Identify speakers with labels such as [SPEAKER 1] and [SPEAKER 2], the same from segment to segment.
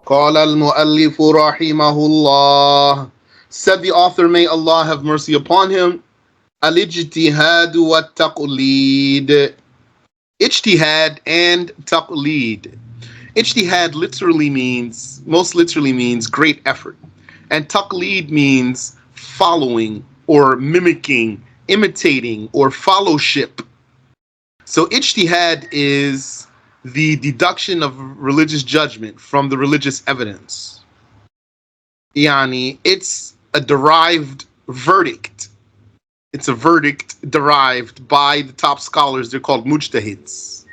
[SPEAKER 1] قال المؤلف رحمه الله. Said the author, may Allah have mercy upon him, al-ijtihad wa taqleed. Ijtihad and taqleed. Ijtihad most literally means great effort. And taqleed means following or mimicking, imitating or fellowship. So ijtihad is the deduction of religious judgment from the religious evidence. Yani, it's a derived verdict. It's a verdict derived by the top scholars. They're called mujtahids.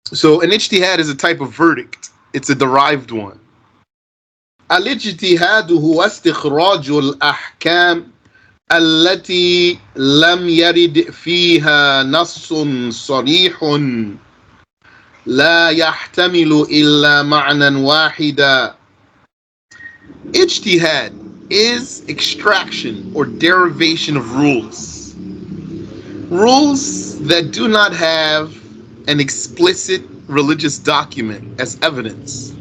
[SPEAKER 1] So an ijtihad is a type of verdict. It's a derived one. Al-ijtihad huwa istikhraju al-ahkam التي لم يرد فيها نص صريح لا يحتمل إلا معنى واحدا. Ijtihad is extraction or derivation of rules. Rules that do not have an explicit religious document as evidence.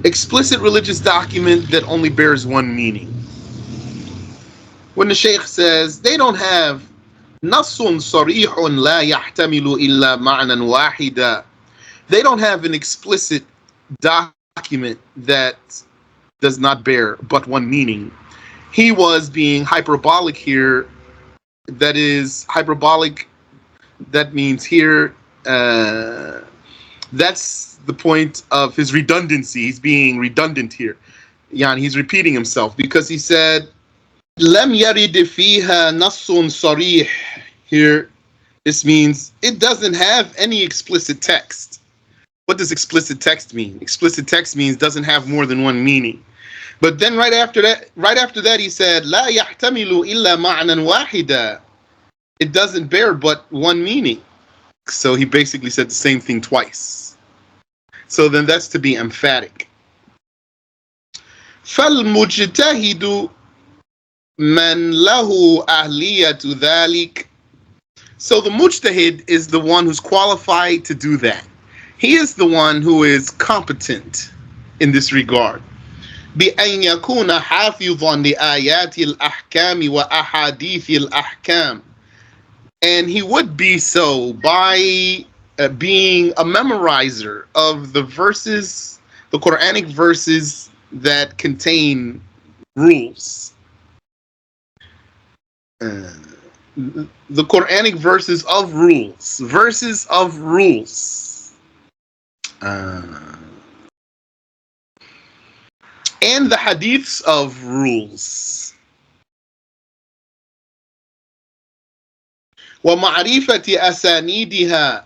[SPEAKER 1] Explicit religious document that only bears one meaning. When the Shaykh says they don't have nassun sarihun la yahtamilu illa ma'nan wahida, they don't have an explicit document that does not bear but one meaning. He was being hyperbolic here. That is hyperbolic. That means here, that's the point of his redundancy. He's being redundant here. Yani, he's repeating himself because he said, Lam yarid fiha nassun sarih. Here, this means it doesn't have any explicit text. What does explicit text mean? Explicit text means doesn't have more than one meaning. But then right after that, he said, La yahtamilu illa ma'nan wahida. It doesn't bear but one meaning. So he basically said the same thing twice. So then that's to be emphatic. فَالْمُجْتَهِدُ مَنْ لَهُ أَهْلِيَةُ ذَلِكَ. So the mujtahid is the one who's qualified to do that. He is the one who is competent in this regard. بأن يكون حافظا لآيات الأحكام وأحاديث الأحكام. And he would be so by being a memorizer of the verses, the Quranic verses that contain rules. The Quranic verses of rules. Verses of rules. And the hadiths of rules. وَمَعْرِفَةِ أَسَانِيدِهَا.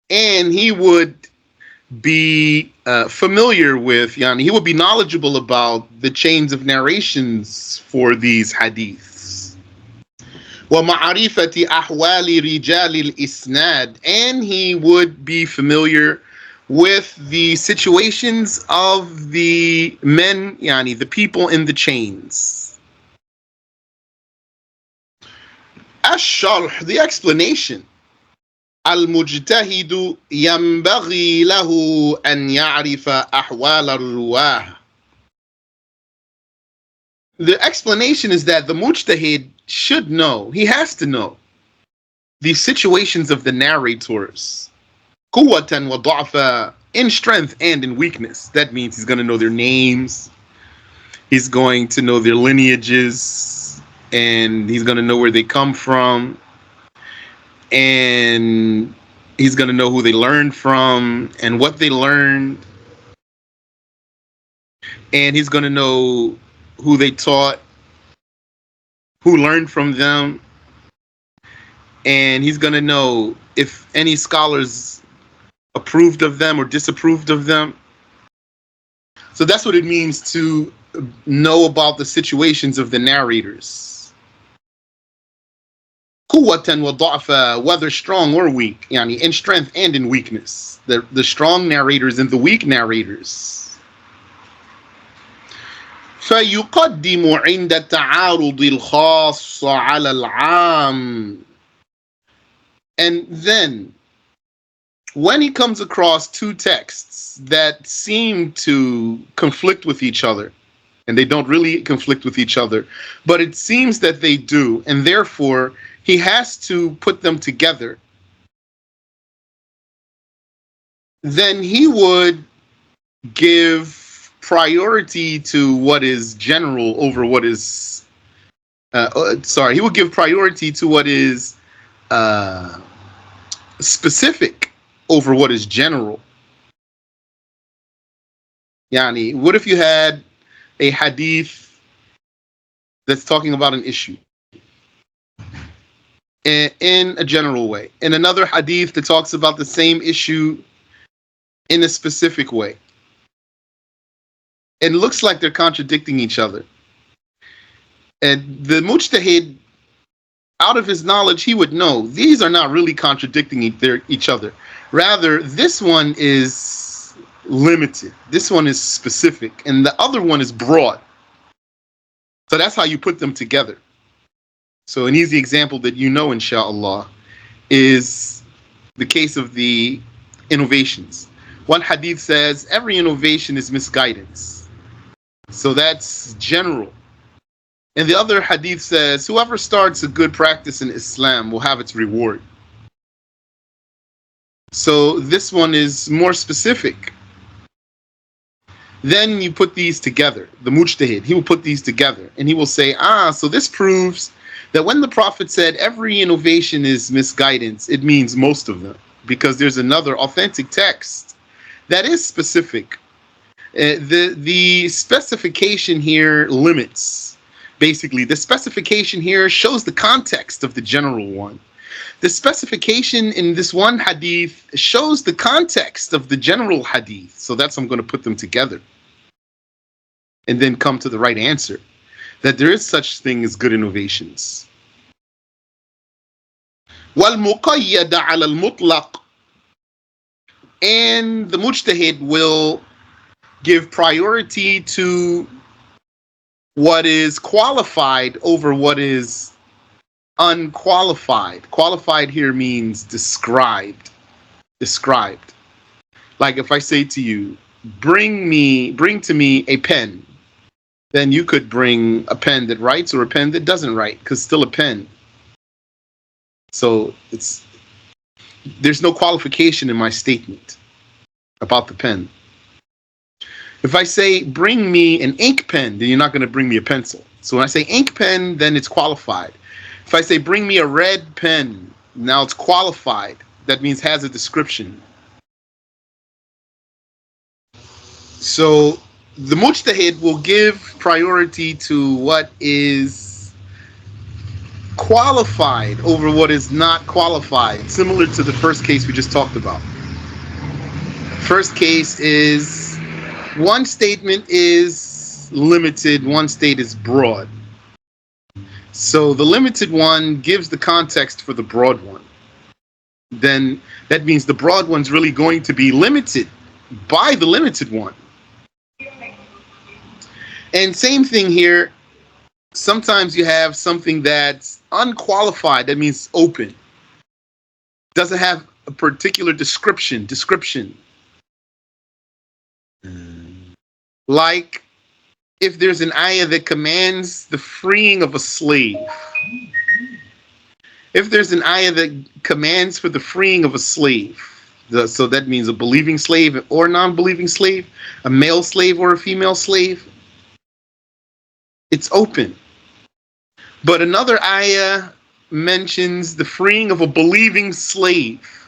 [SPEAKER 1] And he would be familiar with, he would be knowledgeable about the chains of narrations for these hadiths. وَمَعْرِفَةِ أَحْوَالِ رِجَالِ الْإِسْنَادِ. And he would be familiar with the situations of the men, the people in the chains. Ash-SharH, the explanation. Al-Mujtahidu ينبغي له أن يعرف أحوال الرواه. The explanation is that the Mujtahid should know, he has to know, the situations of the narrators. Quwwatan wa da'fa, in strength and in weakness. That means he's going to know their names, he's going to know their lineages, and he's going to know where they come from, and he's going to know who they learned from and what they learned, and he's going to know who they taught, who learned from them, and he's going to know if any scholars approved of them or disapproved of them. So that's what it means to know about the situations of the narrators. Quwwatan wa da'fa, whether strong or weak, in strength and in weakness. The strong narrators and the weak narrators. فيقدم عند التعارض الخاص على العام. And then, When he comes across two texts that seem to conflict with each other, and they don't really conflict with each other, but it seems that they do, and therefore he has to put them together, then he would give priority to what is general over what is he would give priority to what is specific over what is general. Yani, what if you had a hadith that's talking about an issue in a general way, and another hadith that talks about the same issue in a specific way? It looks like they're contradicting each other. And the Mujtahid, out of his knowledge, he would know these are not really contradicting each other. Rather, this one is limited. This one is specific. And the other one is broad. So that's how you put them together. So an easy example that you know, inshallah, is the case of the innovations. One hadith says every innovation is misguidance. So that's general. And the other hadith says whoever starts a good practice in Islam will have its reward. So this one is more specific. Then you put these together. The Mujtahid, he will put these together and he will say, so this proves that when the Prophet said every innovation is misguidance, it means most of them, because there's another authentic text that is specific. The specification here limits. Basically, the specification here shows the context of the general one. The specification in this one hadith shows the context of the general hadith. So that's how I'm going to put them together. And then come to the right answer. That there is such thing as good innovations. وَالْمُقَيَّدَ عَلَى الْمُطْلَقِ. And the Mujtahid will give priority to what is qualified over what is unqualified. Qualified here means described. Described. Like if I say to you, bring to me a pen, then you could bring a pen that writes or a pen that doesn't write, because it's still a pen. So there's no qualification in my statement about the pen. If I say, bring me an ink pen, then you're not going to bring me a pencil. So when I say ink pen, then it's qualified. If I say, bring me a red pen, now it's qualified. That means has a description. So the Mujtahid will give priority to what is qualified over what is not qualified, similar to the first case we just talked about. First case is one statement is limited, one state is broad. So the limited one gives the context for the broad one. Then that means the broad one's really going to be limited by the limited one. And same thing here. Sometimes you have something that's unqualified, that means open. Doesn't have a particular description. Like if there's an ayah that commands the freeing of a slave. If there's an ayah that commands for the freeing of a slave, so that means a believing slave or non-believing slave, a male slave or a female slave, it's open. But another ayah mentions the freeing of a believing slave.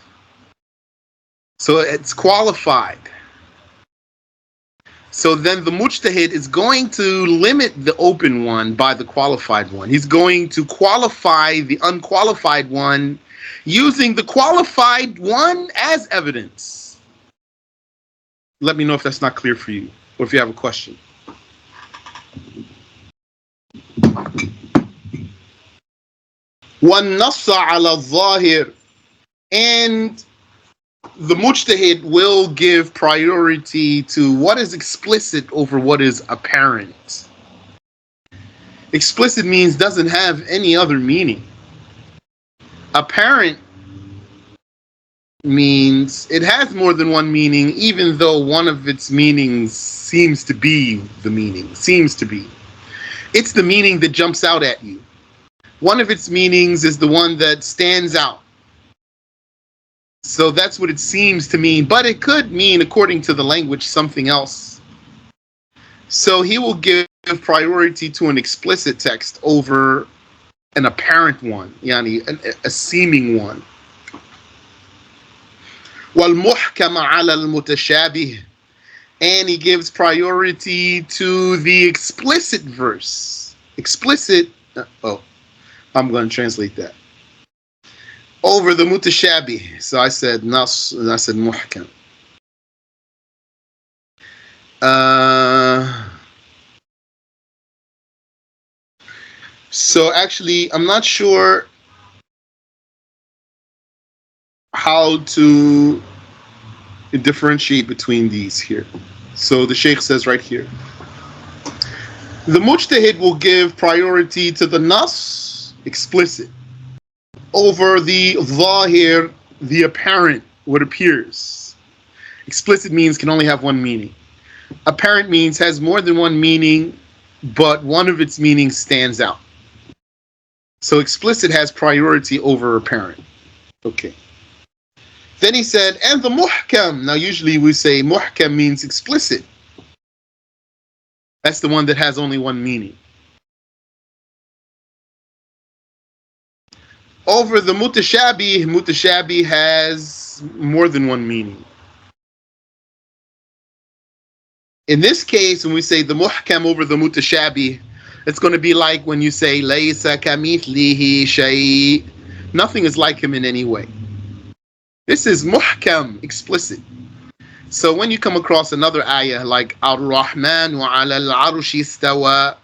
[SPEAKER 1] So it's qualified. So then the Mujtahid is going to limit the open one by the qualified one. He's going to qualify the unqualified one using the qualified one as evidence. Let me know if that's not clear for you, or if you have a question. وَالنَّصَّ عَلَى الظَّاهِرِ. And the Mujtahid will give priority to what is explicit over what is apparent. Explicit means doesn't have any other meaning. Apparent means it has more than one meaning, even though one of its meanings seems to be the meaning. Seems to be. It's the meaning that jumps out at you. One of its meanings is the one that stands out. So that's what it seems to mean, but it could mean, according to the language, something else. So he will give priority to an explicit text over an apparent one, yani a seeming one. وَالْمُحْكَمَ عَلَى الْمُتَشَابِهِ, and he gives priority to the explicit verse. Explicit, I'm going to translate that. Over the mutashabih. So I said nas, and I said muhkam. So actually, I'm not sure how to differentiate between these here. So the Shaykh says right here, the Mujtahid will give priority to the nas, explicit, over the zahir, the apparent, what appears. Explicit means can only have one meaning. Apparent means has more than one meaning, but one of its meanings stands out. So explicit has priority over apparent. Okay. Then he said, and the muhkam. Now usually we say muhkam means explicit. That's the one that has only one meaning. Over the mutashabih, mutashabih has more than one meaning. In this case, when we say the muhkam over the mutashabih, it's going to be like when you say laysa kamithlihi shay. Nothing is like him in any way. This is muhkam, explicit. So when you come across another ayah like Ar-Rahman wa ala al-arshi istawa,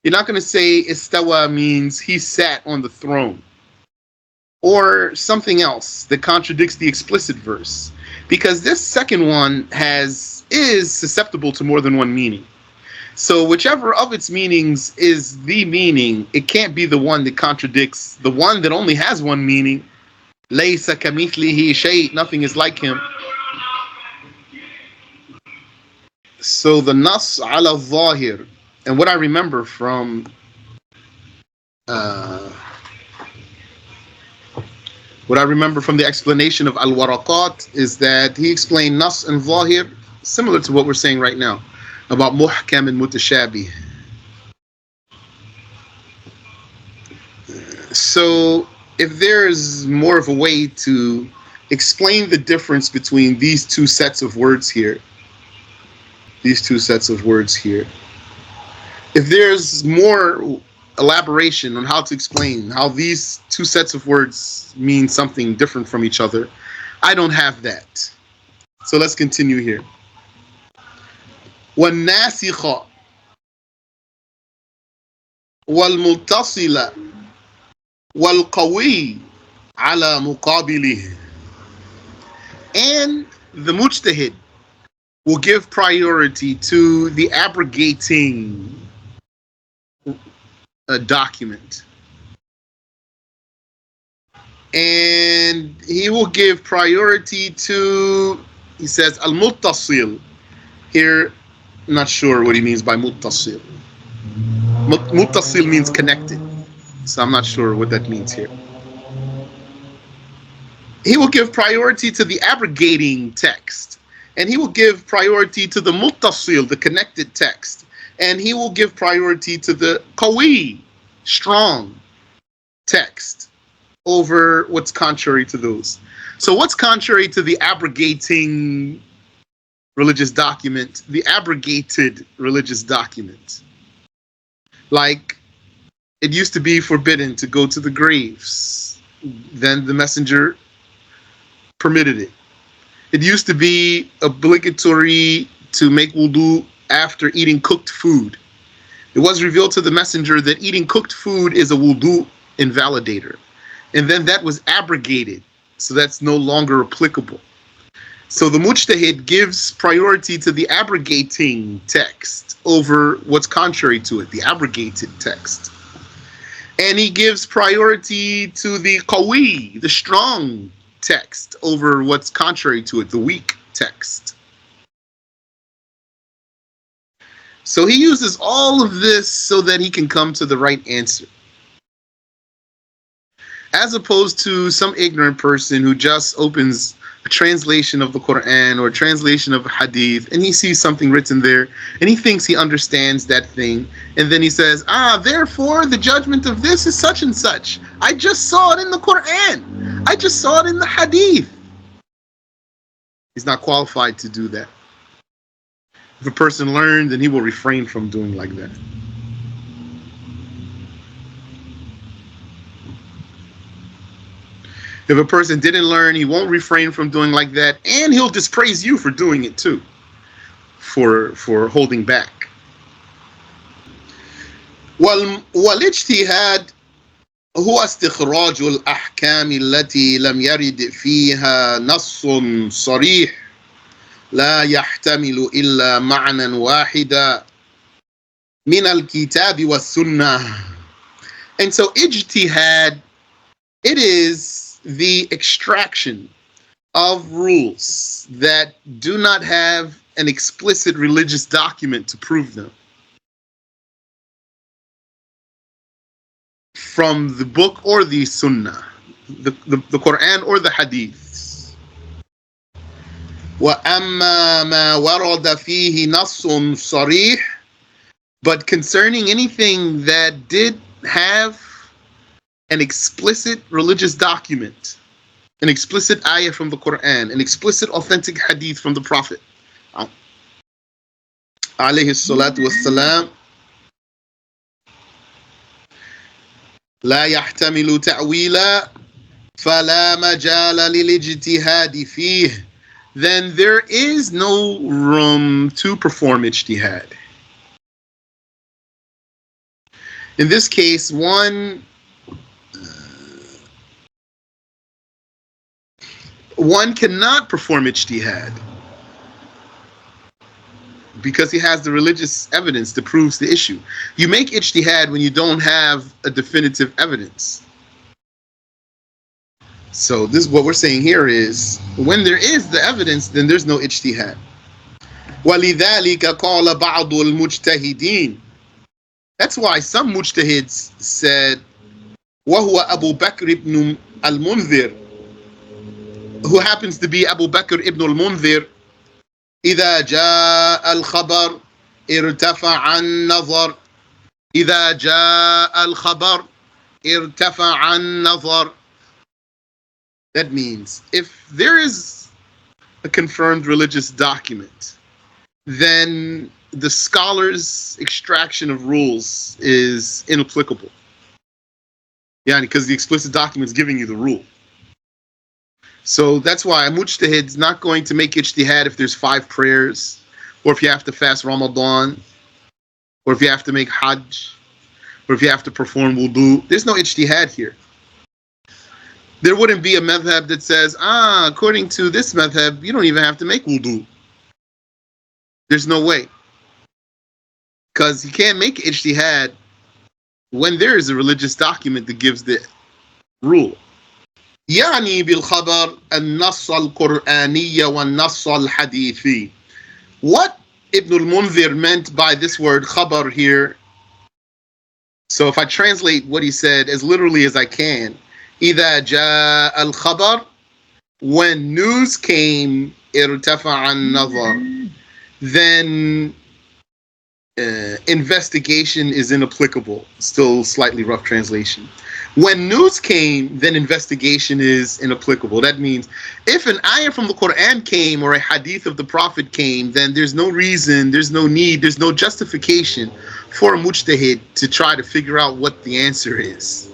[SPEAKER 1] you're not going to say istawa means he sat on the throne, or something else that contradicts the explicit verse, because this second one is susceptible to more than one meaning. So whichever of its meanings is the meaning, it can't be the one that contradicts the one that only has one meaning. Laysa kamithlihi shay, nothing is like him. So the nas ala zahir, and what I remember from the explanation of Al-Waraqat is that he explained nas and zahir similar to what we're saying right now about muhkam and mutashabih. So if there's more of a way to explain the difference between these two sets of words here, if there's more elaboration on how to explain how these two sets of words mean something different from each other, I don't have that. So let's continue here. وَالنَّاسِخَ وَالْمُتَّصِلَ وَالْقَوِيِّ عَلَى مُقَابِلِهِ. And the Mujtahid will give priority to the abrogating document. And he will give priority to, he says, al-muttasil. Here, I'm not sure what he means by muttasil. Muttasil means connected. So I'm not sure what that means here. He will give priority to the abrogating text. And he will give priority to the muttasil, the connected text. And he will give priority to the qawi, strong text, over what's contrary to those. So what's contrary to the abrogating religious document, the abrogated religious document? Like, it used to be forbidden to go to the graves. Then the messenger permitted it. It used to be obligatory to make wudu after eating cooked food. It was revealed to the messenger that eating cooked food is a wudu invalidator. And then that was abrogated. So that's no longer applicable. So the Mujtahid gives priority to the abrogating text over what's contrary to it, the abrogated text. And he gives priority to the qawi, the strong text over what's contrary to it, the weak text. So he uses all of this so that he can come to the right answer. As opposed to some ignorant person who just opens a translation of the Quran or a translation of a hadith, and he sees something written there, and he thinks he understands that thing, and then he says, therefore the judgment of this is such and such. I just saw it in the Quran. I just saw it in the hadith. He's not qualified to do that. If a person learned, then he will refrain from doing like that. If a person didn't learn, he won't refrain from doing like that, and he'll dispraise you for doing it too, for holding back. والاجتهاد هو استخراج الأحكام التي لم يرد فيها نص صريح لا يحتمل إلا معنى واحدا من الكتاب والسنة. And so ijtihad, it is the extraction of rules that do not have an explicit religious document to prove them from the book or the sunnah, the Quran or the hadiths. وَأَمَّا مَا وَرَدَ فِيهِ نَصٌّ صَرِيحٌ, but concerning anything that did have an explicit religious document, an explicit ayah from the Quran, an explicit authentic hadith from the Prophet alayhi salatu wassalam, لا يحتمل تأويلا فلا مجال للاجتهاد فيه, then there is no room to perform ijtihad. In this case, one cannot perform ijtihad because he has the religious evidence that proves the issue. You make ijtihad when you don't have a definitive evidence. So this is what we're saying here is, when there is the evidence, then there's no ijtihad. وَلِذَلِكَ قَالَ بَعْضُ الْمُجْتَهِدِينَ. That's why some mujtahids said, وَهُوَ أَبُو بَكْرِ ibn al-Mundhir, who happens to be Abu Bakr ibn al-Mundhir, إذا جاء الخبر ارتفع النظر. إذا جاء الخبر ارتفع النظر. That means if there is a confirmed religious document, then the scholar's extraction of rules is inapplicable. Yeah, because the explicit document is giving you the rule. So that's why a mujtahid is not going to make ijtihad if there's 5 prayers, or if you have to fast Ramadan, or if you have to make hajj, or if you have to perform wudu. There's no ijtihad here. There wouldn't be a madhab that says, according to this madhab, you don't even have to make wudu. There's no way. Because you can't make ijtihad when there is a religious document that gives the rule. يعني بالخبر النص القرآني والنص الحديثي. What Ibn al-Mundhir meant by this word khabar here, so if I translate what he said as literally as I can, إذا جاء الخبر, when news came, ارتفع النظر, then investigation is inapplicable. Still slightly rough translation. When news came, then investigation is inapplicable. That means if an ayah from the Quran came or a hadith of the Prophet came, then there's no reason, there's no need, there's no justification for a mujtahid to try to figure out what the answer is.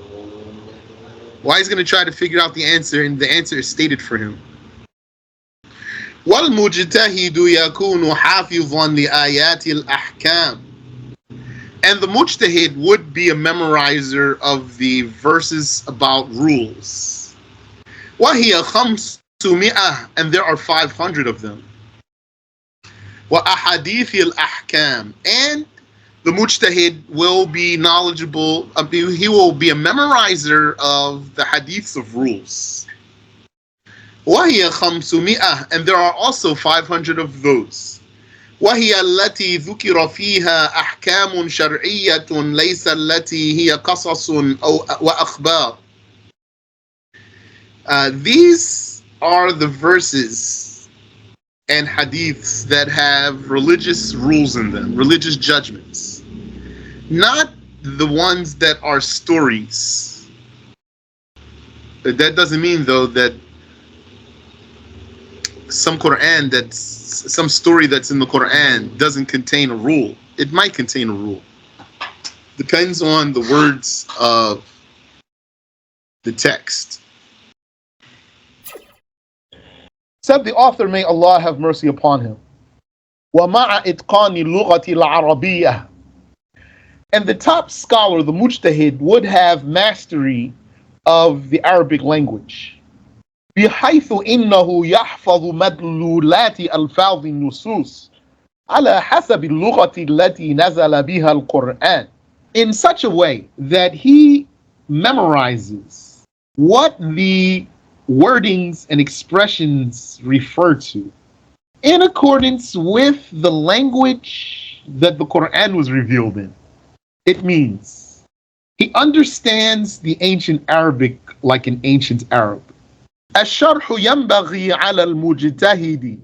[SPEAKER 1] Why he's going to try to figure out the answer, and the answer is stated for him. وَالْمُجْتَهِدُ يَكُونُ حَافِظًا لِآيَاتِ الْأَحْكَامِ. And the mujtahid would be a memorizer of the verses about rules. وَهِيَ خَمْسُمِئَةٌ, and there are 500 of them. وَأَحَادِيثِ الْأَحْكَامِ, and the mujtahid will be knowledgeable, he will be a memorizer of the hadiths of rules. وهي 500, and there are also 500 of those. وهي التي ذكر فيها أحكام شرعية ليس التي هي قصص أو وأخبار. These are the verses and hadiths that have religious rules in them, religious judgments, not the ones that are stories. That doesn't mean, though, that some story that's in the Quran doesn't contain a rule. It might contain a rule. Depends on the words of the text. Said the author, may Allah have mercy upon him, وَمَعَ إِتْقَانِ اللُّغَةِ الْعَرَبِيَّةِ, and the top scholar, the Mujtahid, would have mastery of the Arabic language. بحيث إنه يحفظ مدلولات ألفاظ النصوص على حسب اللغة التي نزل بها القرآن, in such a way that he memorizes what the wordings and expressions refer to in accordance with the language that the Quran was revealed in. It means he understands the ancient Arabic like an ancient Arab. الشرح ينبغي على المجتهد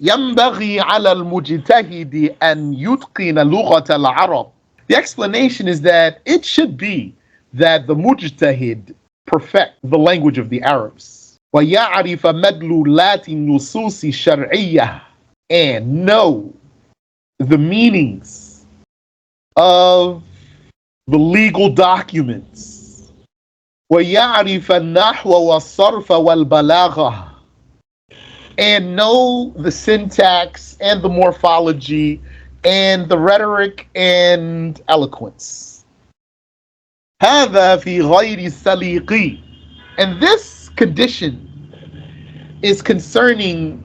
[SPEAKER 1] ينبغي على المجتهد أن يتقن لغة العرب. The explanation is that it should be that the Mujtahid perfect the language of the Arabs. ويعرف مدلولات النصوص الشرعية, and know the meanings of the legal documents. ويعرف النحو والصرف والبلاغة, and know the syntax and the morphology and the rhetoric and eloquence. هذا في غير السليقي, and this condition is concerning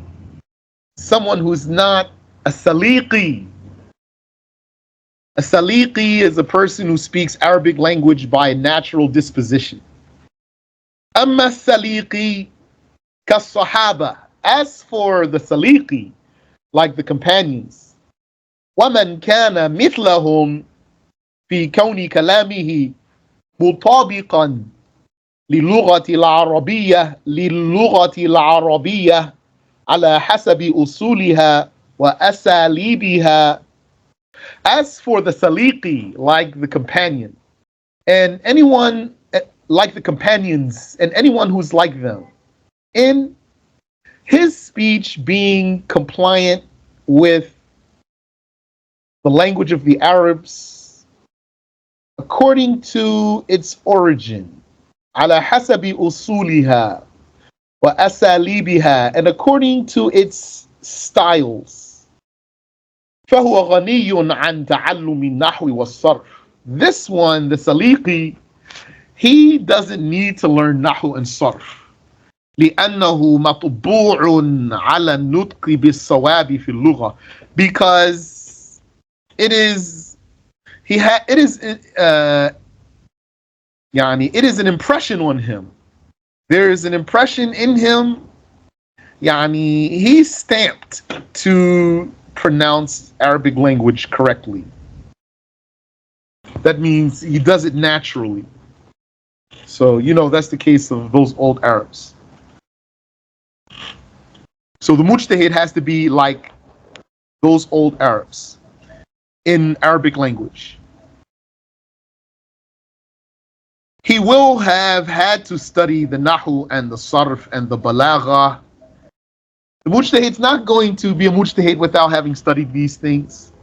[SPEAKER 1] someone who's not a saliqi. A saliqi is a person who speaks Arabic language by a natural disposition. أما السليقي كالصحابة, as for the saliqi, like the companions, ومن كان مثلهم في كون كلامه مطابقا للغة العربية على حسب أصولها وأساليبها. As for the saliqi, like the companion, and anyone like the companions, and anyone who's like them, in his speech being compliant with the language of the Arabs according to its origin, على حسب أصولها وأساليبها, and according to its styles. فهو غني عن تعلم النحو والصرف. This one, the saliqi, he doesn't need to learn nahu and sarf. لأنه مطبوع على النطق بالصواب في اللغة, because it is an impression on him. There is an impression in him. He's stamped to pronounce Arabic language correctly. That means he does it naturally. So, that's the case of those old Arabs. So the Mujtahid has to be like those old Arabs in Arabic language. He will have had to study the Nahu and the Sarf and the Balagha. The Mujtahid's not going to be a Mujtahid without having studied these things.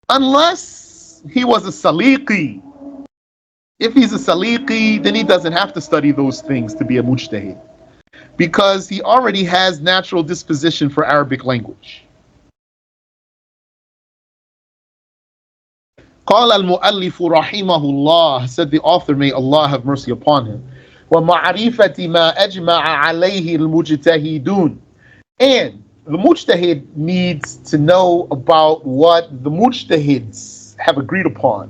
[SPEAKER 1] Unless he was a saliqi. If he's a saliqi, then he doesn't have to study those things to be a Mujtahid, because he already has natural disposition for Arabic language. قال المؤلف رحمه الله, said the author, may Allah have mercy upon him, ومعرفة ما أجمع عليه المجتهدون, and the Mujtahid needs to know about what the Mujtahids have agreed upon.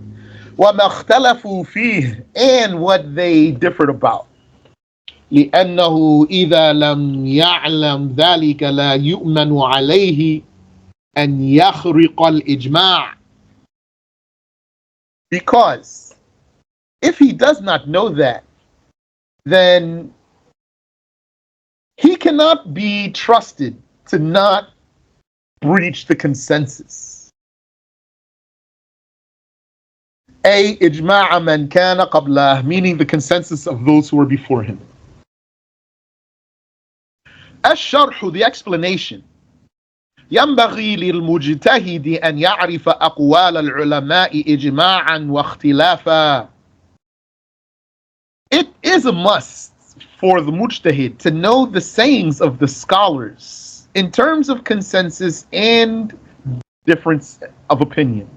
[SPEAKER 1] وَمَا اخْتَلَفُوا فِيهِ, and what they differed about. لأنه إذا لم يعلم ذلك لا يؤمن عليه أن يخرق الإجماع. Because if he does not know that, then he cannot be trusted to not breach the consensus. A إجماع من كان قبله, meaning the consensus of those who were before him. Ash-SharH, the explanation. ينبغي للمجتهد أن يعرف أقوال العلماء إجماعا واختلافا. It is a must for the Mujtahid to know the sayings of the scholars in terms of consensus and difference of opinion.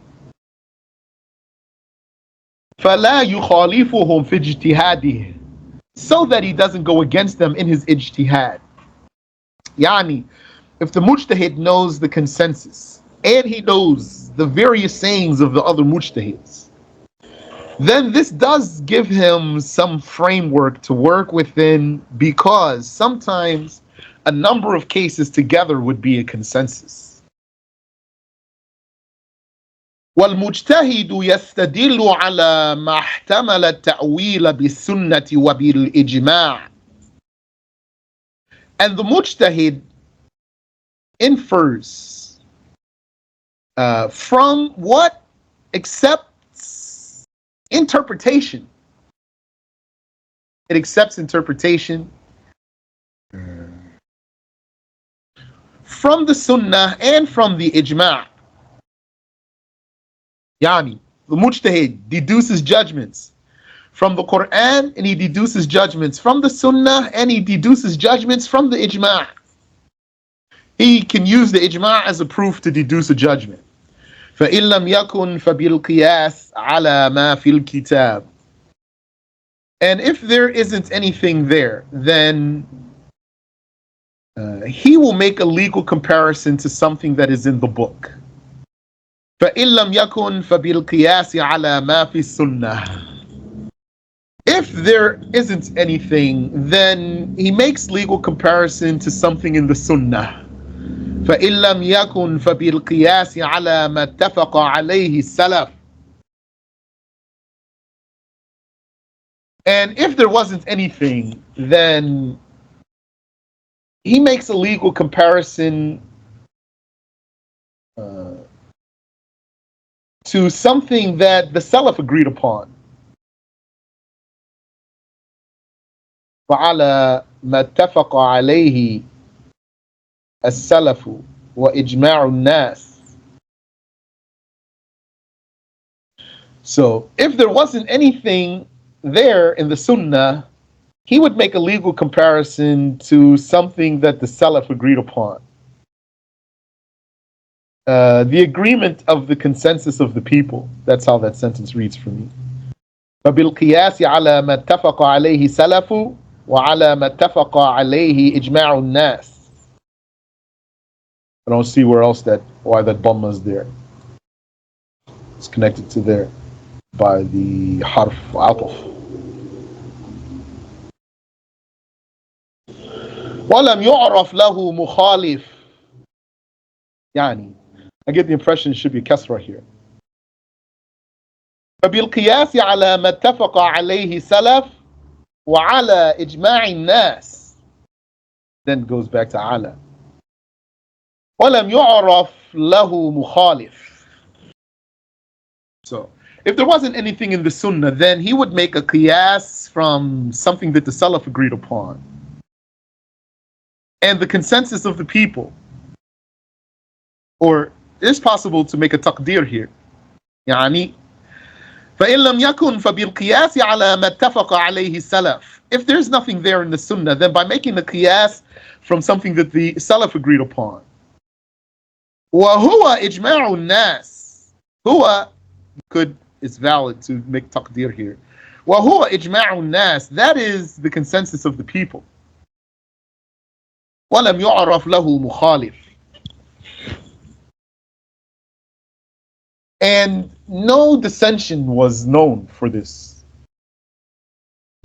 [SPEAKER 1] فلا يخالفهم في اجتهاده, so that he doesn't go against them in his ijtihad. Yani, if the Mujtahid knows the consensus and he knows the various sayings of the other Mujtahids, then this does give him some framework to work within, because sometimes a number of cases together would be a consensus. والمجتهد يستدل على ما احتمل التأويل بالسنة وبالإجماع. And the Mujtahid infers from what accepts interpretation. It accepts interpretation from the Sunnah and from the Ijma'. Yani, the Mujtahid deduces judgments from the Quran, and he deduces judgments from the Sunnah, and he deduces judgments from the Ijma'. He can use the Ijma' as a proof to deduce a judgment. فَإِن لَمْ يَكُنْ فَبِالْقِيَاسِ عَلَى مَا فِي الْكِتَابِ. And if there isn't anything there, then he will make a legal comparison to something that is in the book. فَإِن لَمْ يَكُنْ فَبِالْقِيَاسِ عَلَى مَا فِي السُّنَّةِ. If there isn't anything, then he makes legal comparison to something in the Sunnah. فَإِن لَمْ يَكُنْ فَبِالْقِيَاسِ عَلَى مَا اتَّفَقَ عَلَيْهِ السَّلَفُ. And if there wasn't anything, then he makes a legal comparison to something that the Salaf agreed upon. وعلى ما اتفق عليه السلف وإجماع الناس. So if there wasn't anything there in the Sunnah, he would make a legal comparison to something that the Salaf agreed upon. The agreement of the consensus of the people. That's how that sentence reads for me. فَبِالْقِيَاسِ عَلَى مَا اتَّفَقَ عَلَيْهِ سَلَفُ وَعَلَى مَا اتَّفَقَ عَلَيْهِ إِجْمَاعُ النَّاسِ. I don't see why that Dhamma is there. It's connected to there by the harf ataf. وَلَمْ يُعْرَفْ لَهُ مُخَالِفٌ. يعني, I get the impression it should be kasra here. فبالقياس على ما اتفق عليه سلف وعلى إجماع الناس. Then goes back to على. ولم يعرف له مخالف. So, if there wasn't anything in the Sunnah, then he would make a qiyas from something that the Salaf agreed upon. And the consensus of the people. Or it is possible to make a taqdir here. يعني فإن لم يكن فبالقياس على ما اتفق عليه السلف. If there's nothing there in the Sunnah, then by making a qiyas from something that the Salaf agreed upon. وهو إجماع الناس. هو is valid to make taqdir here. وهو إجماع الناس. That is the consensus of the people. ولم يعرف له مخالف.
[SPEAKER 2] And no dissension was known for this.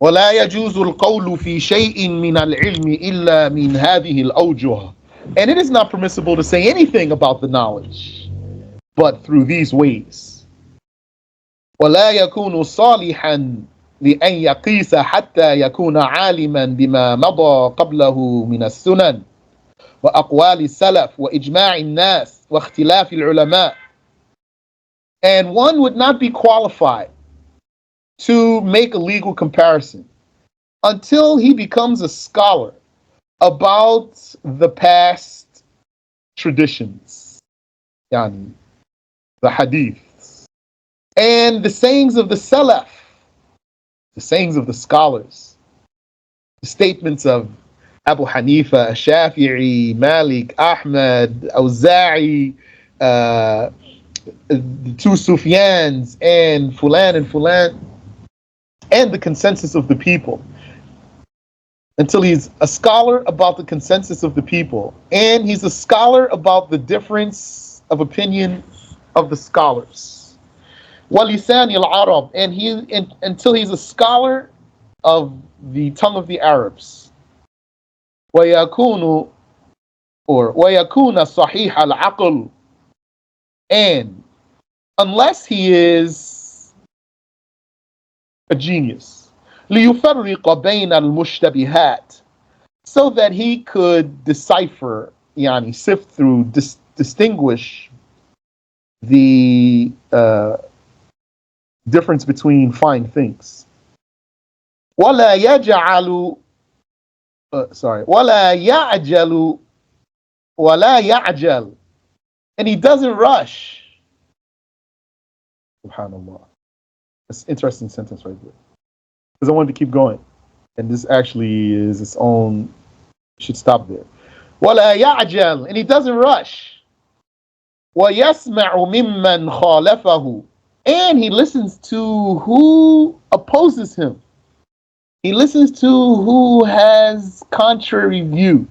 [SPEAKER 2] ولا يجوز القول في شيء من العلم إلا من هذه الأوجه. And it is not permissible to say anything about the knowledge but through these ways. ولا يكون صالحا لأن يقيس حتى يكون عالما بما مضى قبله من السنن وأقوال السلف وإجماع الناس واختلاف العلماء. And one would not be qualified to make a legal comparison until he becomes a scholar about the past traditions, yani the hadiths, and the sayings of the salaf, the sayings of the scholars, the statements of Abu Hanifa, Shafi'i, Malik, Ahmad, Awza'i, the two Sufyans, and Fulan, and the consensus of the people, until he's a scholar about the consensus of the people, and he's a scholar about the difference of opinion of the scholars. وَلِسَانِ الْعَرَبِ, and until he's a scholar of the tongue of the Arabs. وَيَكُونَ صَحِيحَ الْعَقْلِ, and unless he is a genius, لِيُفَرِّقَ بَيْنَ الْمُشْتَبِهَاتِ, so that he could decipher, yani sift through, distinguish the difference between fine things. وَلَا يَجْعَلُ وَلَا يَعْجَلُ, and he doesn't rush. Subhanallah. That's an interesting sentence right there, because I wanted to keep going, and this actually is its own, should stop there. وَلَا يَعْجَلُ, and he doesn't rush. وَيَسْمَعُ مِمَّنْ خَالَفَهُ, and he listens to who opposes him. He listens to who has contrary view.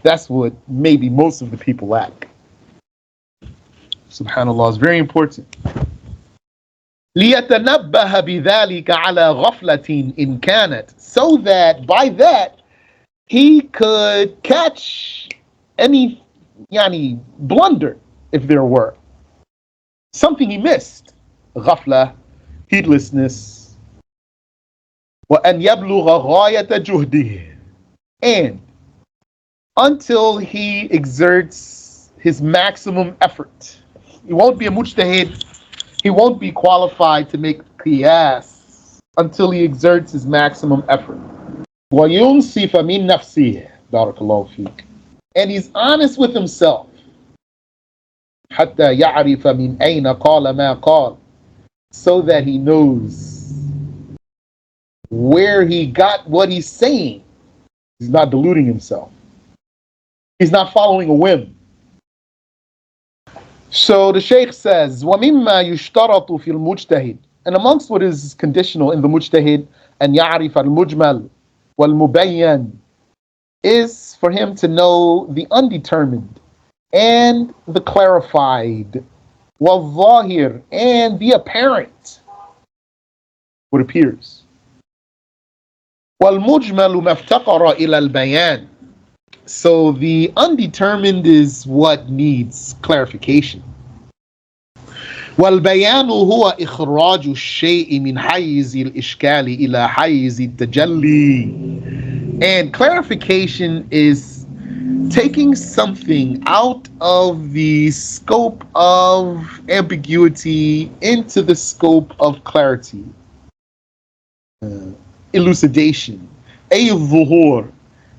[SPEAKER 2] That's what maybe most of the people lack. Subhanallah, is very important. لِيَتَنَبَّهَ بِذَلِكَ عَلَى غَفْلَةٍ إِنْ كَانَتْ, so that by that he could catch any blunder, if there were something he missed. غفلة, heedlessness. وَأَنْ يَبْلُغَ غَايَةَ جُهْدِهِ, and until he exerts his maximum effort. He won't be a mujtahid, he won't be qualified to make qiyas until he exerts his maximum effort. وَيُنْصِفَ مِنْ نَفْسِهِ, barakallahu feek, and he's honest with himself. حَتَّى يَعْرِفَ مِنْ أَيْنَ قَالَ مَا قَالَ, so that he knows where he got what he's saying. He's not deluding himself. He's not following a whim. So the Shaykh says, وَمِمَّا يُشْتَرَطُ فِي الْمُجْتَهِدِ, and amongst what is conditional in the mujtahid, أَنْ يَعْرِفَ الْمُجْمَلِ وَالْمُبَيَّنِ, is for him to know the undetermined and the clarified, وَالظَّاهِرِ, and the apparent, what appears. وَالْمُجْمَلُ مَفْتَقَرَ إِلَى الْبَيَانِ, so the undetermined is what needs clarification. وَالْبَيَانُ هُوَ إِخْرَاجُ الشَّيْءِ مِنْ حَيِّزِ الْإِشْكَالِ إِلَى حَيِّزِ التَّجَلِّي, and clarification is taking something out of the scope of ambiguity into the scope of clarity, elucidation. أي الظهور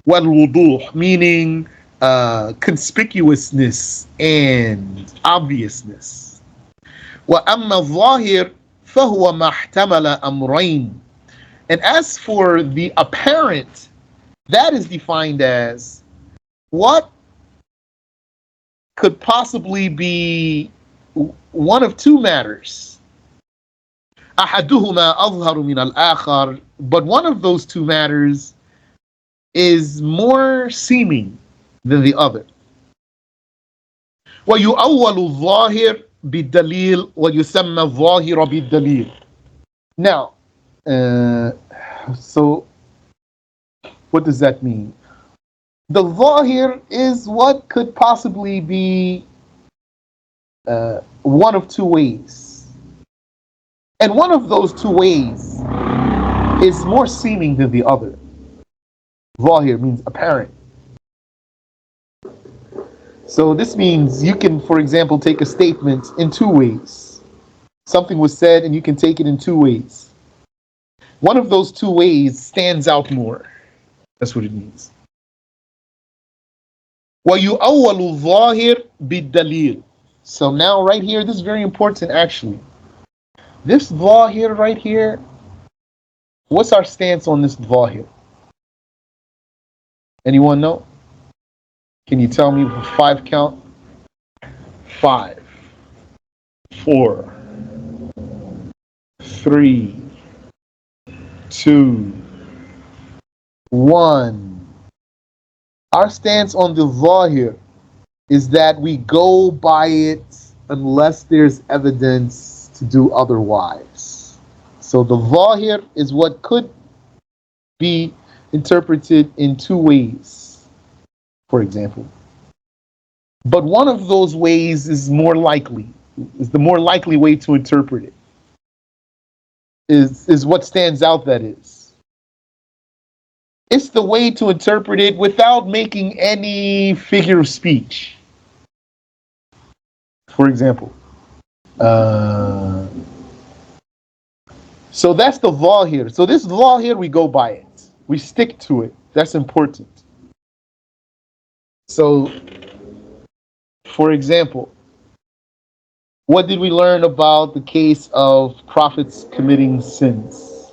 [SPEAKER 2] والوضوح, meaning conspicuousness and obviousness. وأما الظاهر فهو ما احتمل أمرين, and as for the apparent, that is defined as what could possibly be one of two matters. أحدهما أظهر من الآخر, but one of those two matters is more seeming than the other. وَيُؤَوَّلُ الظَّاهِرُ بالدليل ويسمى الظاهر بالدليل. Now, so what does that mean? The zahir is what could possibly be one of two ways. And one of those two ways is more seeming than the other. Zahir means apparent. So this means you can, for example, take a statement in two ways. Something was said and you can take it in two ways. One of those two ways stands out more. That's what it means. وَيُؤَوَّلُ الظَّاهِرُ بِالدَّلِيلِ. So now right here, this is very important actually. This zahir right here, what's our stance on this zahir? Anyone know? Can you tell me the 5 count? 5, 4, 3, 2, 1. Our stance on the zahir is that we go by it unless there's evidence to do otherwise. So the zahir is what could be interpreted in two ways, for example. But one of those ways is more likely, is the more likely way to interpret it, is what stands out, that is. It's the way to interpret it without making any figure of speech. For example, so that's the zahir. So this zahir, we go by it. We stick to it. That's important. So, for example, what did we learn about the case of prophets committing sins?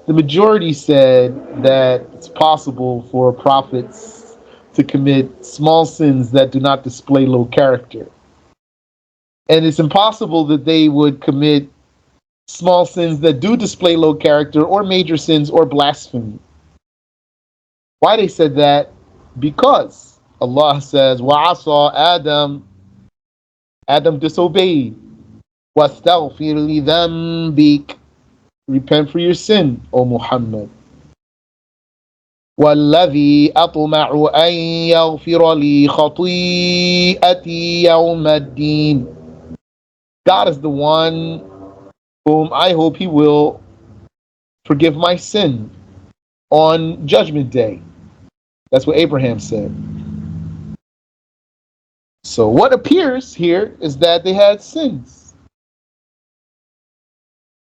[SPEAKER 2] The majority said that it's possible for prophets to commit small sins that do not display low character. And it's impossible that they would commit small sins that do display low character, or major sins, or blasphemy. Why they said that? Because Allah says, وَعَصَى Adam. Adam disobeyed. وَاسْتَغْفِرْ لِذَنْبِكَ. Repent for your sin, O Muhammad. وَالَّذِي أَطْمَعُ أَنْ يَغْفِرَ لِي خَطِيئَتِي يَوْمَ الدِّينِ. God is the one whom I hope He will forgive my sin on Judgment Day. That's what Abraham said. So what appears here is that they had sins.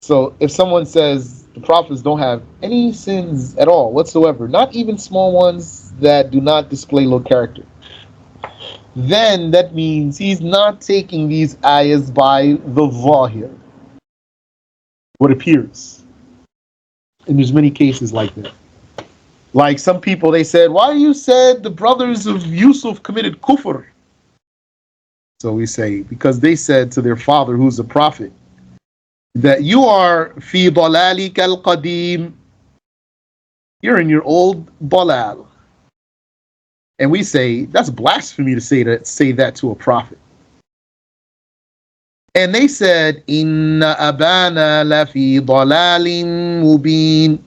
[SPEAKER 2] So if someone says the prophets don't have any sins at all whatsoever, not even small ones that do not display low character, then that means he's not taking these ayahs by the zahir, what appears. And there's many cases like that. Like some people, they said, why you said the brothers of Yusuf committed kufr? So we say, because they said to their father, who's a prophet, that you are fi dalalika al-qadim, you're in your old dalal. And we say, that's blasphemy to say that to a prophet. And they said, inna abana lafi dalalin mubin.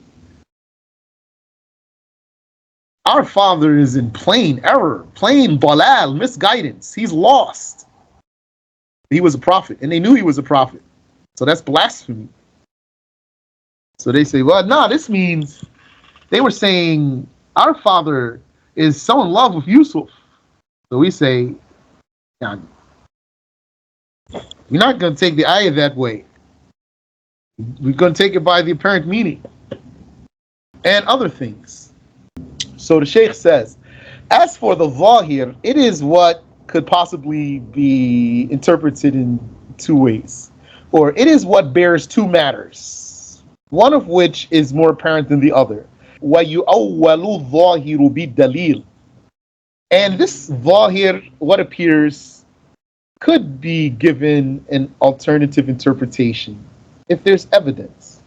[SPEAKER 2] Our father is in plain error, plain dalal, misguidance. He's lost. He was a prophet, and they knew he was a prophet. So that's blasphemy. So they say, well, no, this means they were saying our father is so in love with Yusuf. So we say, nah, we're not going to take the ayah that way. We're going to take it by the apparent meaning and other things. So the Shaykh says, as for the zahir, it is what could possibly be interpreted in two ways. Or it is what bears two matters, one of which is more apparent than the other. وَيُؤَوَّلُ الظَّاهِرُ بِالدَّلِيلِ. And this zahir, what appears, could be given an alternative interpretation if there's evidence.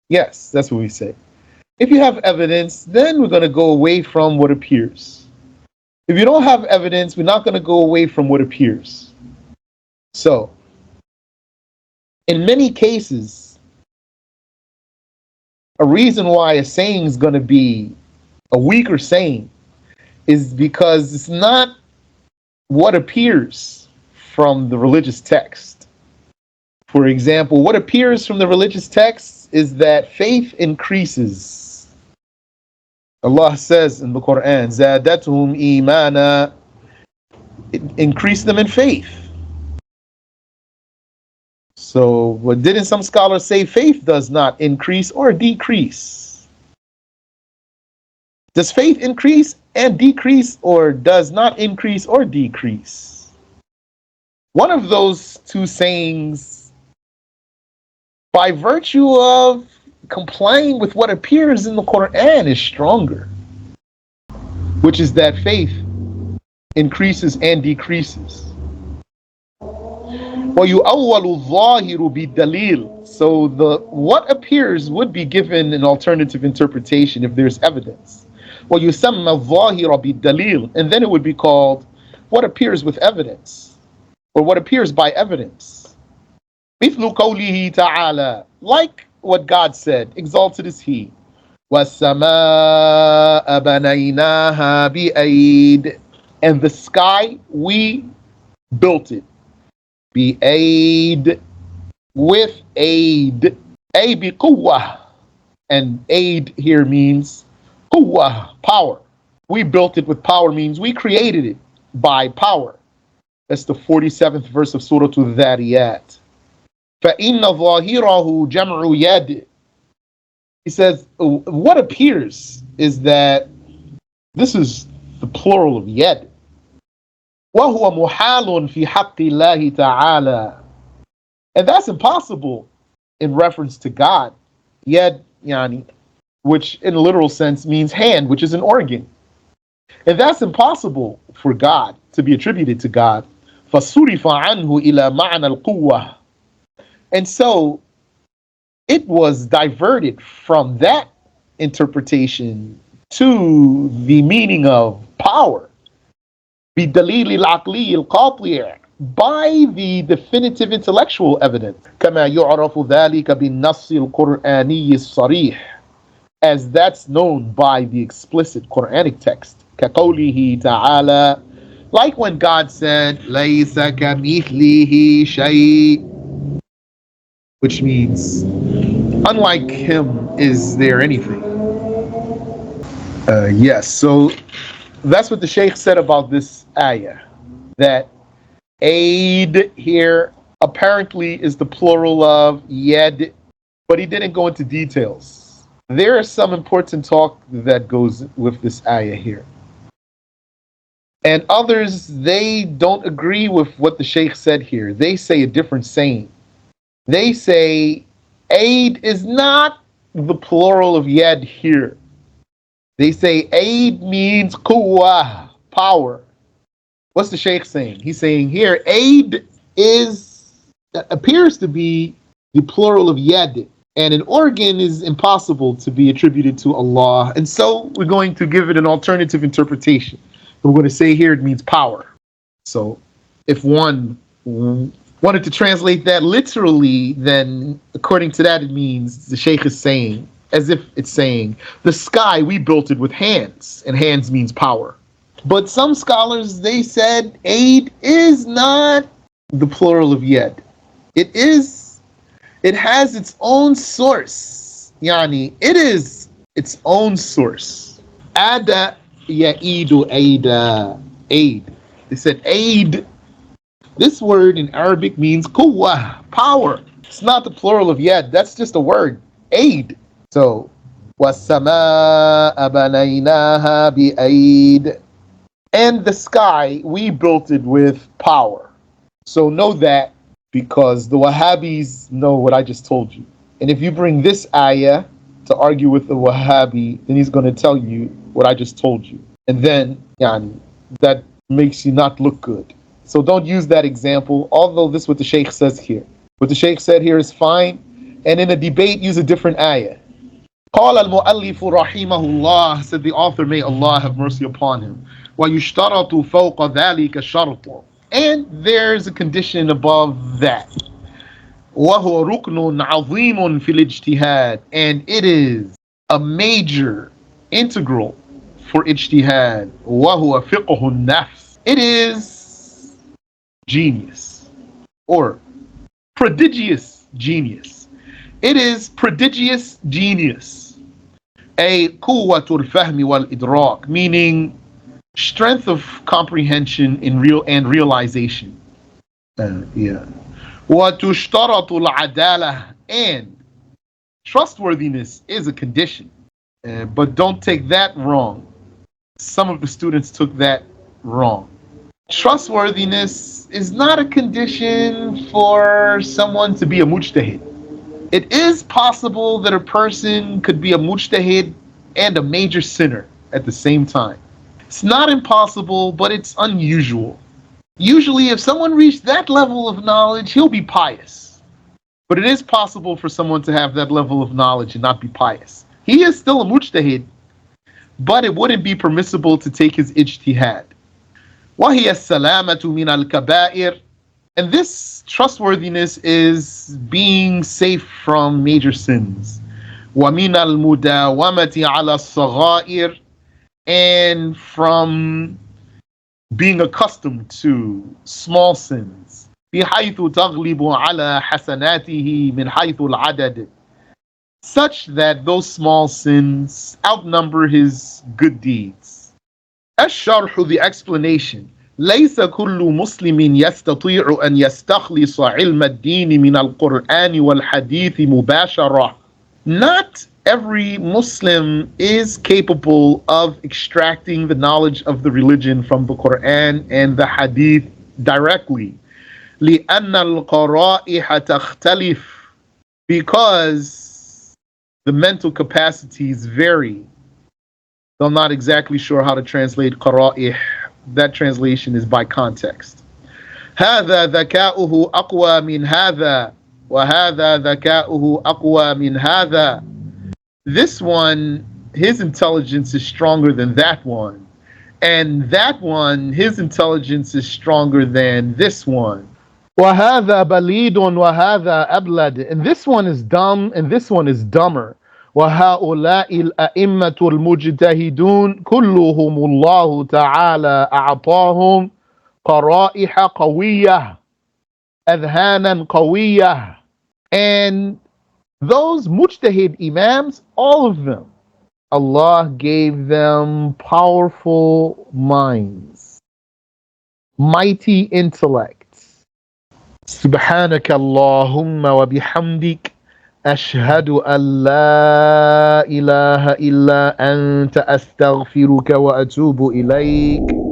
[SPEAKER 2] Yes, that's what we say. If you have evidence, then we're going to go away from what appears. If you don't have evidence, we're not going to go away from what appears. So, in many cases, a reason why a saying is going to be a weaker saying is because it's not what appears from the religious text. For example, what appears from the religious text is that faith increases. Allah says in the Quran, زَادَتْهُمْ إِيمَانًا, it increased them in faith. So, what didn't some scholars say? Faith does not increase or decrease. Does faith increase and decrease, or does not increase or decrease? One of those two sayings, by virtue of complying with what appears in the Quran, is stronger, which is that faith increases and decreases. وَيُؤَوَّلُ الظَّاهِرُ بِالدَّلِيلِ. So what appears would be given an alternative interpretation if there's evidence. وَيُسَمَّى الظَّاهِرَ بِالدَّلِيلِ. And then it would be called what appears with evidence, or what appears by evidence. مِثْلُ قَوْلِهِ تَعَالَى, like what God said, exalted is He. وَالسَّمَاءَ بَنَيْنَاهَا بِأَيْدٍ. And the sky, we built it. Bi-aid, with aid. A bi-quwwah. And aid here means quwwah, power. We built it with power means we created it by power. That's the 47th verse of Surah Al-Dhariyat. فَإِنَّ ظَاهِرَهُ جَمْعُ يَدٍ. He says, what appears is that this is the plural of yad. وَهُوَ مُحَالٌ فِي حَقِّ اللَّهِ تَعَالَى. And that's impossible in reference to God. Yad, yani, which in a literal sense means hand, which is an organ. And that's impossible for God to be attributed to God. فَصُرِفَ عَنْهُ إِلَى مَعْنَى الْقُوَّةِ. And so it was diverted from that interpretation to the meaning of power. بِالدَّلِيلِ الْعَقْلِيِّ الْقَاطِعِ. By the definitive intellectual evidence. كَمَا يُعْرَفُ ذَلِكَ بِالنَّصِّ الْقُرْآنِيِّ الصَّرِيحِ. As that's known by the explicit Quranic text. كَقَوْلِهِ تَعَالَى. Like when God said, لَيْسَ كَمِثْلِهِ شَيْءٍ. Which means, unlike Him, is there anything? Yes, so that's what the Shaykh said about this ayah. That aid here apparently is the plural of yad, but he didn't go into details. There is some important talk that goes with this ayah here. And others, they don't agree with what the Shaykh said here. They say a different saying. They say aid is not the plural of yad here. They say aid means quwwah, power. What's the Shaykh saying? He's saying here aid appears to be the plural of yad, and an organ is impossible to be attributed to Allah. And so we're going to give it an alternative interpretation. We're going to say here it means power. So if one wanted to translate that literally, then according to that it means the Shaykh is saying, as if it's saying, the sky, we built it with hands, and hands means power. But some scholars, they said aid is not the plural of yad. It has its own source. Yani, it is its own source. Ada ya'idu aida, aid. They said aid. This word in Arabic means quwwah, power. It's not the plural of yad. That's just a word, aid. So, وَالسَّمَاءَ بَنَيْنَاهَا بِأَيْدٍ. And the sky, we built it with power. So know that, because the Wahhabis know what I just told you. And if you bring this ayah to argue with the Wahhabi, then he's going to tell you what I just told you. And then, that makes you not look good. So don't use that example, although this is what the Shaykh says here. What the Shaykh said here is fine. And in a debate, use a different ayah. قال المؤلف رحمه الله, said the author, may Allah have mercy upon him. ويشترط فوق ذلك شرط. And there's a condition above that. وَهُوَ رُكْنٌ عَظِيمٌ فِي الْإِجْتِهَادِ. And it is a major integral for ijtihad. وَهُوَ فِقْهُ النَّفْسِ. It is genius or prodigious genius. It is prodigious genius. A قوة الفهم والإدراك, meaning strength of comprehension in realization. وتشترط العدالة, and trustworthiness is a condition. But don't take that wrong. Some of the students took that wrong. Trustworthiness is not a condition for someone to be a mujtahid. It is possible that a person could be a mujtahid and a major sinner at the same time. It's not impossible, but it's unusual. Usually, if someone reached that level of knowledge, he'll be pious. But it is possible for someone to have that level of knowledge and not be pious. He is still a mujtahid, but it wouldn't be permissible to take his ijtihad. وَهِيَ السَّلَامَةُ مِنَ الْكَبَائِرِ. And this trustworthiness is being safe from major sins. وَمِنَ الْمُدَاوَمَةِ عَلَى الصَّغَائِرِ. And from being accustomed to small sins. بحيث تغلب على حسناته من حيث العدد. Such that those small sins outnumber his good deeds. Ash-SharH, the explanation. ليس كل مسلم يستطيع أن يستخلص علم الدين من القرآن والحديث مباشرة. Not every Muslim is capable of extracting the knowledge of the religion from the Quran and the Hadith directly. لأن القرائح تختلف. Because the mental capacities vary. I'm not exactly sure how to translate قرائح. That translation is by context. هذا ذكاؤه أقوى من هذا وهذا ذكاؤه أقوى من هذا. This one, his intelligence is stronger than that one. And that one, his intelligence is stronger than this one. وَهَذَا بَلِيدٌ وَهَذَا أَبْلَدٌ. And this one is dumb and this one is dumber. وَهَؤُلَاءِ الْأَئِمَّةُ الْمُجْتَهِدُونَ كُلُّهُمُ اللَّهُ تَعَالَى أَعْطَاهُمْ قَرَائِحَ قَوِيَّةً أَذْهَانًا قَوِيَّةً. And those mujtahid imams, all of them, Allah gave them powerful minds, mighty intellects. Subhanaka Allahumma wa bihamdik, ashhadu an la ilaha illa anta astaghfiruka wa atubu ilayk.